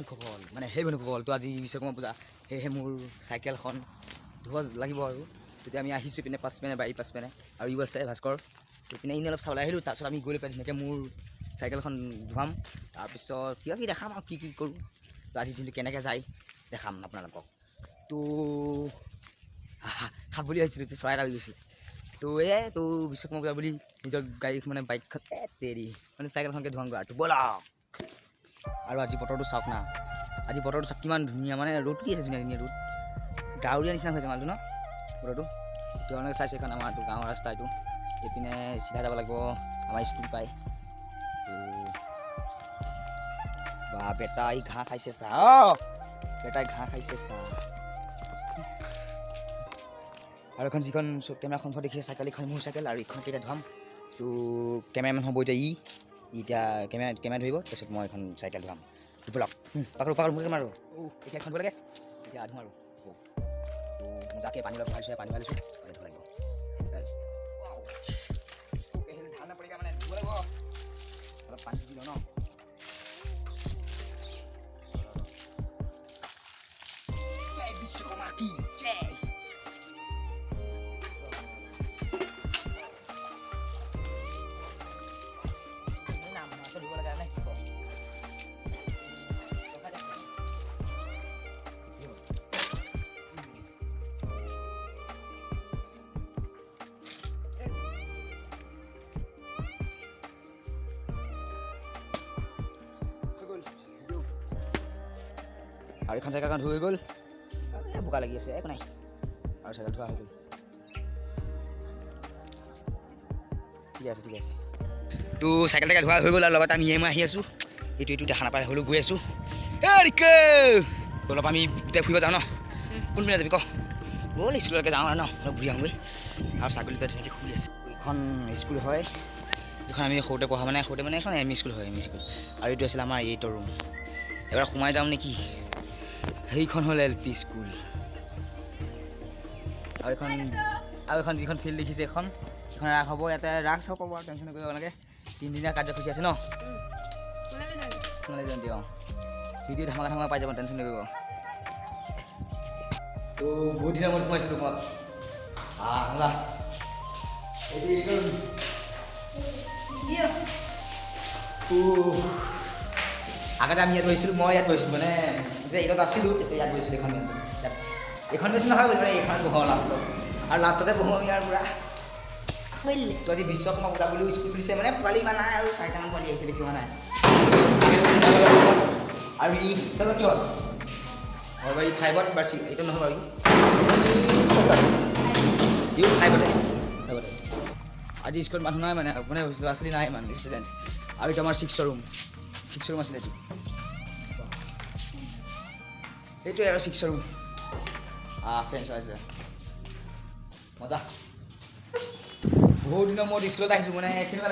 বন্ধুসকল মানে সেই বন্ধুসকল তো আজি বিশ্বকৰ্মা পূজা সেয়েহে মোৰ চাইকেলখন ধুব লাগিব আৰু তেতিয়া আমি আহিছোঁ পিনে পাছপিনে বাৰী পাছপিনে আৰু ইও আছে ভাস্কৰ তো পিনে এনেই অলপ চাবলৈ আহিলোঁ তাৰপিছত আমি গৈ পাই ধুনীয়াকৈ মোৰ চাইকেলখন ধুৱাম তাৰপিছত কিবা কি দেখাম আৰু কি কৰোঁ তো আজি দিনটো কেনেকৈ যায় দেখাম আপোনালোকক তো খাব বুলি আহিছিলোঁ তো চৰাই এটা গৈছিল তো এয়াই তো বিশ্বকৰ্মা পূজা বুলি নিজৰ গাড়ী মানে বাইকখন দেৰি মানে চাইকেলখনকৈ ধুৱামগৈ আৰু ব'লা আৰু আজি বতৰটো চাওক না আজি বতৰটো চাওক কিমান ধুনীয়া মানে ৰ'দটো দি আছে ধুনীয়া ধুনীয়া ৰ'দ ডাৱৰীয়া নিচিনা হৈছে মালটো ন বতৰটো তো আপোনালোকে চাইছে এখন আমাৰটো গাঁৱৰ ৰাস্তা এইটো এইপিনে চিধা যাব লাগিব আমাৰ স্কুল পাই তো বা বেটাই ঘাঁহ খাইছে চা বেটাই ঘাঁহ খাইছে চা আৰু এখন যিখন কেমেৰাখন দেখিছে চাইকেল এখন মোৰ চাইকেল আৰু এইখন কেতিয়া ধুৱাম তো কেমেৰামেন হ'ব এতিয়া কেমেৰা ধৰিব তাৰপিছত মই এখন চাইকেল ধুৱাম ব'লক পাকৰো মোৰ মাৰো এতিয়া এখন লাগে এতিয়া ধুম আৰু যাকে পানী অলপ ঢালিছোঁ পানী ঢালিছোঁ পানী ধুব লাগিব ঢাল নপৰিলে মানে ধুব লাগিব অলপ পানী দি লওঁ ন জয় বিশ্বকৰ্মা কি জয় আৰু এখন চাইকেলখন ধুই গ'ল বোকা লাগি আছে একো নাই আৰু চাইকেল ধোৱা হৈ গ'ল ঠিক আছে তো চাইকেল ধোৱা হৈ গ'ল আৰু লগত আমি মই আহি আছোঁ এইটো দেখা নাপায় হ'লেও গৈ আছোঁ অলপ আমি এতিয়া ফুৰিব যাওঁ ন কোনপিনে যাবি ক ব'ল স্কুললৈকে যাওঁ আৰু ন অলপ ঘূৰি আহোঁগৈ আৰু ছাগলীকেইটা ধুনীয়াকৈ শুই আছে এইখন স্কুল হয় এইখন আমি সৰুতে পঢ়া মানে এখন এম ই স্কুল হয় স্কুল আৰু এইটো আছিলে আমাৰ 8ৰ ৰুম এবাৰ সোমাই যাওঁ নেকি সেইখন হ'ল LP স্কুল আৰু এখন যিখন ফিল্ড দেখিছে এখন ৰাস হ'ব ইয়াতে ৰাস চাব পাব আৰু টেনশ্যন নকৰিব নালাগে 3 দিনীয়া কাৰ্যসূচী আছে ন জয়ন্তী অঁ ভিডিঅ' ধামাকা পাই যাব টেনশ্যন নকৰিব তো বহুত দিনৰ মূৰত সোমাইছিলোঁ তোমাক আগতে আমি ইয়াত বহিছিলোঁ মই ইয়াত বহিছিলোঁ মানে যে এইটোত আছিলোঁ তেতিয়া ইয়াত বহিছিলোঁ এইখন বেছি নহয় বুলি মানে এইখন বহোঁ লাষ্টত আৰু লাষ্টতে বহোঁ আমি আৰু পূৰা তো আজি বিশ্বকৰ্মা পূজা বুলিও স্কুল খুলিছে মানে পোৱালি ইমান নাই আৰু 4টামান পোৱালি আহিছে বেছি হোৱা নাই আৰু ই কি হ'ল বাৰু ই 5ত বাৰ্ষিক এইটো নহয় বাৰু ই 5তে আজি স্কুলত মানুহ নাই মানে মানে ল'ৰা ছোৱালী নাই মানে ষ্টুডেণ্ট আৰু এইটো আমাৰ 6ৰ ৰুম আছিলে এইটো এইটোৱে আৰু 6ৰ ৰুম ফ্ৰেণ্ডছ আছে মজা বহুত দিনৰ মূৰত স্কুলত আহিছোঁ মানে কেনেকুৱা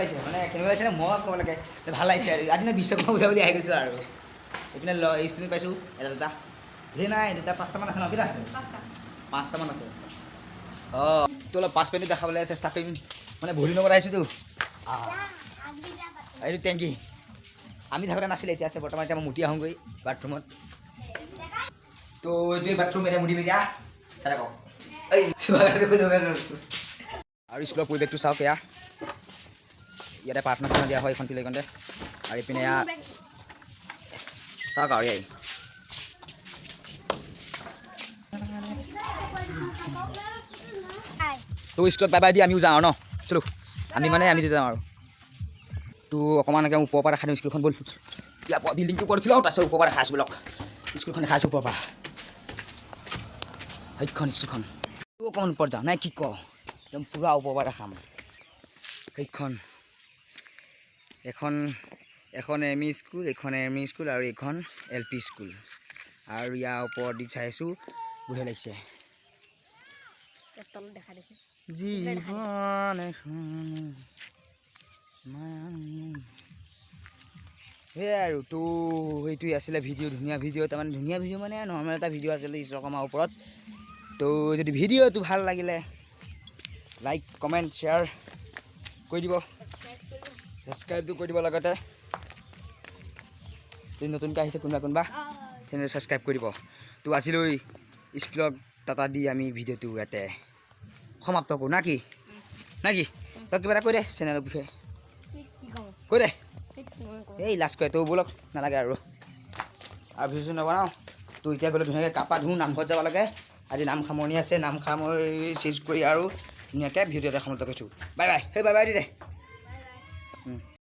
লাগিছে নে মই ক'ব লাগে ভাল লাগিছে আৰু আজি বিশ্বকৰ্মা পূজা বুলি আহি গৈছোঁ আৰু এইপিনে ষ্টুডেণ্ট পাইছোঁ এটা ধেৰ নাই 5টামান আছে ন কেইটা 5টামান আছে তো অলপ পাঁচ মিনিট দেখাবলৈ চেষ্টা কৰিম মানে বহুত দিনৰ মূৰত আহিছোঁতো এইটো টেংকি আমি থাকোঁতে নাছিলে এতিয়া আছে বৰ্তমান এতিয়া মই মুতি আহোঁগৈ বাথৰুমত তো এইটোৱে বাথৰুম এতিয়া মুতি মেলি চাই কওক আৰু স্কুলৰ পৰিৱেশটো চাওক এয়া ইয়াতে প্ৰাৰ্থনা দিয়া হয় এইখন ফিল্ডখনতে আৰু এইপিনে এয়া চাওক আৰু এয়াই তো স্কুলত বাই দি আমিও যাওঁ আৰু ন চলো আমি যাওঁ আৰু তো অকণমান একে ওপৰৰ পৰা দেখা দিওঁ স্কুলখন ব'ল ইয়াৰ পৰা বিল্ডিংটো কৰিছিলোঁ আৰু তাৰপিছত ওপৰৰ পৰা দেখা আছোঁ বলক স্কুলখন দেখা আছোঁ ওপৰৰ পৰা সেইখন স্কুলখন অকণমান ওপৰত যাওঁ নাই কি ক একদম পূৰা ওপৰৰ পৰা দেখাম এখন এম ই স্কুল আৰু এইখন LP স্কুল আৰু ইয়াৰ ওপৰত দি চাইছোঁ বঢ়িয়া লাগিছে জীৱন সেয়াই আৰু তো সেইটোৱে আছিলে ভিডিঅ' ধুনীয়া ভিডিঅ' তাৰমানে ধুনীয়া ভিডিঅ' মানে নৰ্মেল এটা ভিডিঅ' আছিলে বিশ্বকৰ্মাৰ ওপৰত তো যদি ভিডিঅ'টো ভাল লাগিলে লাইক কমেণ্ট শ্বেয়াৰ কৰি দিব ছাবস্ক্ৰাইবটো কৰি দিব লগতে যদি নতুনকৈ আহিছে কোনোবা চেনেল ছাবস্ক্ৰাইব কৰি দিব তো আজিলৈ স্কুলত টাটা দি আমি ভিডিঅ'টো ইয়াতে সমাপ্ত কৰোঁ না কি তই কিবা এটা কৈ দে চেনেলৰ বিষয়ে কৈ দে এই লাষ্ট কৰে তই ব'লক নালাগে আৰু ভিডিঅ' নবনাওঁ তো এতিয়া গ'লে ধুনীয়াকৈ কাপা ধুওঁ নামঘৰত যাব লাগে আজি নাম সামৰণি আছে নাম সামৰি চেজ কৰি আৰু ধুনীয়াকৈ ভিডিঅ' এটা সমাপ্ত কৰিছোঁ বাই বাই দি দে